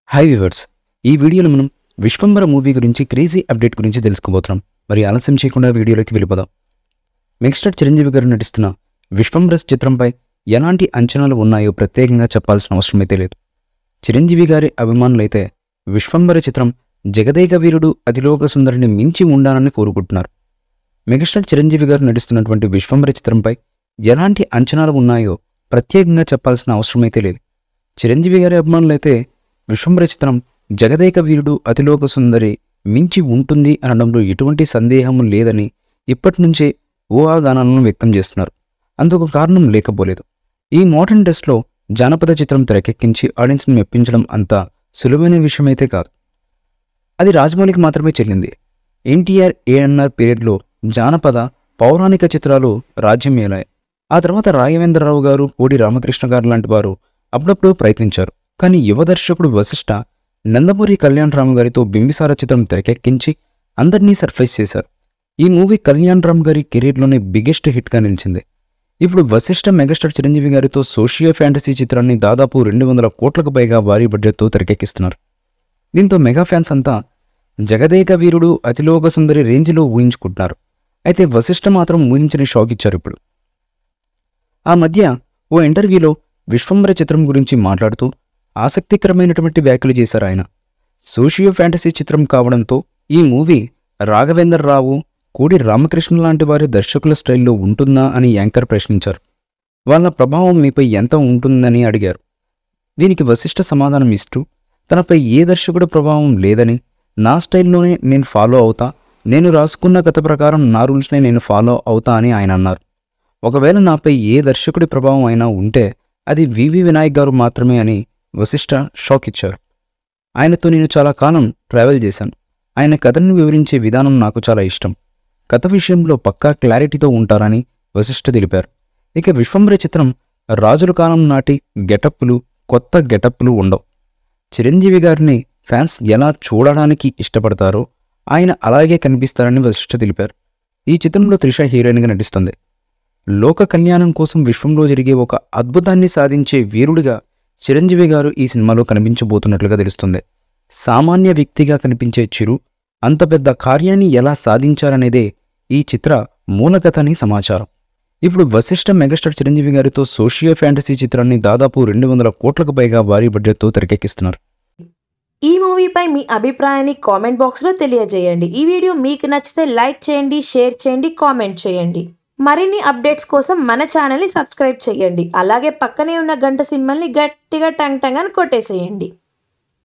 Hi viewers, ఈ వీడియోలో మనం విశ్వంబర మూవీ గురించి క్రేజీ అప్డేట్ గురించి తెలుసుకోబోతున్నాం. మరి ఆలస్యం చేయకుండా వీడియోలోకి వెళ్ళిపోదాం. మెగాస్టార్ చిరంజీవి గారు నటిస్తున్న విశ్వంబర చిత్రంపై ఎలాంటి అంచనాలు ఉన్నాయో ప్రత్యేకంగా చెప్పాల్సిన అవసరమైతే లేదు. చిరంజీవి గారి అభిమానులైతే విశ్వంబర చిత్రం జగదేక వీరుడు అతిలోక సుందరిని మించి ఉండాలని కోరుకుంటున్నారు. మెగాస్టార్ చిరంజీవి గారు నటిస్తున్నటువంటి విశ్వంబర చిత్రంపై ఎలాంటి అంచనాలు ఉన్నాయో ప్రత్యేకంగా చెప్పాల్సిన అవసరమైతే లేదు. చిరంజీవి గారి అభిమానులైతే విశ్వంబర చిత్రం జగదేక వీరుడు అతిలోక సుందరి మించి ఉంటుంది అనడంలో ఎటువంటి సందేహం లేదని ఇప్పటి నుంచే ఊహాగానాలను వ్యక్తం చేస్తున్నారు. అందుకు కారణం లేకపోలేదు. ఈ మోడర్న్ డేస్లో జానపద చిత్రం తెరకెక్కించి ఆడియన్స్ని మెప్పించడం అంత సులువైన విషయమైతే కాదు. అది రాజమౌళికి మాత్రమే చెల్లింది. ఎన్టీఆర్ ఏఎన్ఆర్ పీరియడ్లో జానపద పౌరాణిక చిత్రాలు రాజ్యం ఏలాయి. ఆ తర్వాత రాఘవేంద్రరావు గారు, కోడి రామకృష్ణ గారు లాంటి వారు అప్పుడప్పుడు ప్రయత్నించారు. కానీ యువ దర్శకుడు వశిష్ఠ నందమూరి కళ్యాణ్ రామ్ గారితో బింబిసార చిత్రం తెరకెక్కించి అందరినీ సర్ప్రైజ్ చేశారు. ఈ మూవీ కళ్యాణ్ రామ్ గారి కెరీర్లోనే బిగ్గెస్ట్ హిట్గా నిలిచింది. ఇప్పుడు వశిష్ఠ మెగాస్టార్ చిరంజీవి గారితో సోషియో ఫ్యాంటసీ చిత్రాన్ని దాదాపు 200 కోట్లకు పైగా భారీ బడ్జెట్తో తెరకెక్కిస్తున్నారు. దీంతో మెగా ఫ్యాన్స్ అంతా జగదేక వీరుడు అతిలోక సుందరి రేంజ్లో ఊహించుకుంటున్నారు. అయితే వశిష్ఠ మాత్రం ఊహించని షాక్ ఇచ్చారు. ఇప్పుడు ఆ మధ్య ఓ ఇంటర్వ్యూలో విశ్వంబర చిత్రం గురించి మాట్లాడుతూ ఆసక్తికరమైనటువంటి వ్యాఖ్యలు చేశారు ఆయన. సోషియో ఫ్యాంటసీ చిత్రం కావడంతో ఈ మూవీ రాఘవేంద్రరావు, కోడి రామకృష్ణ లాంటి వారి దర్శకుల స్టైల్లో ఉంటుందా అని యాంకర్ ప్రశ్నించారు. వాళ్ళ ప్రభావం మీపై ఎంత ఉంటుందని అడిగారు. దీనికి వశిష్ఠ సమాధానం ఇస్తూ, తనపై ఏ దర్శకుడు ప్రభావం లేదని, నా స్టైల్లోనే నేను ఫాలో అవుతా, నేను రాసుకున్న కథ ప్రకారం నా రూల్స్నే నేను ఫాలో అవుతా అని ఆయన అన్నారు. ఒకవేళ నాపై ఏ దర్శకుడి ప్రభావం అయినా ఉంటే అది వివి వినాయక్ గారు మాత్రమే అని వశిష్ఠ షాక్ ఇచ్చారు. ఆయనతో నేను చాలా కాలం ట్రావెల్ చేశాను. ఆయన కథను వివరించే విధానం నాకు చాలా ఇష్టం. కథ విషయంలో పక్కా క్లారిటీతో ఉంటారని వశిష్ఠ తెలిపారు. ఇక విశ్వంబర చిత్రం రాజుల కాలం నాటి గెటప్పులు, కొత్త గెటప్పులు ఉండవు. చిరంజీవి గారిని ఫ్యాన్స్ ఎలా చూడడానికి ఇష్టపడతారో ఆయన అలాగే కనిపిస్తారని వశిష్ఠ తెలిపారు. ఈ చిత్రంలో త్రిష హీరోయిన్గా నటిస్తుంది. లోక కళ్యాణం కోసం విశ్వంలో జరిగే ఒక అద్భుతాన్ని సాధించే వీరుడిగా చిరంజీవి గారు ఈ సినిమాలో కనిపించబోతున్నట్లుగా తెలుస్తుంది. సామాన్య వ్యక్తిగా కనిపించే చిరు అంత పెద్ద కార్యాన్ని ఎలా సాధించారనేదే ఈ చిత్ర మూలకథ అని సమాచారం. ఇప్పుడు వశిష్ఠ మెగాస్టార్ చిరంజీవి గారితో సోషియో ఫ్యాంటసీ చిత్రాన్ని దాదాపు 200 కోట్లకు పైగా భారీ బడ్జెట్తో తెరకెక్కిస్తున్నారు. ఈ మూవీపై మీ అభిప్రాయాన్ని కామెంట్ బాక్స్లో తెలియజేయండి. ఈ వీడియో మీకు నచ్చితే లైక్ చేయండి, షేర్ చేయండి, కామెంట్ చేయండి. మరిన్ని అప్డేట్స్ కోసం మన ఛానల్ని సబ్స్క్రైబ్ చేయండి. అలాగే పక్కనే ఉన్న గంట సింబల్ని గట్టిగా టంగ్ టంగ్ అని కొట్టేసేయండి.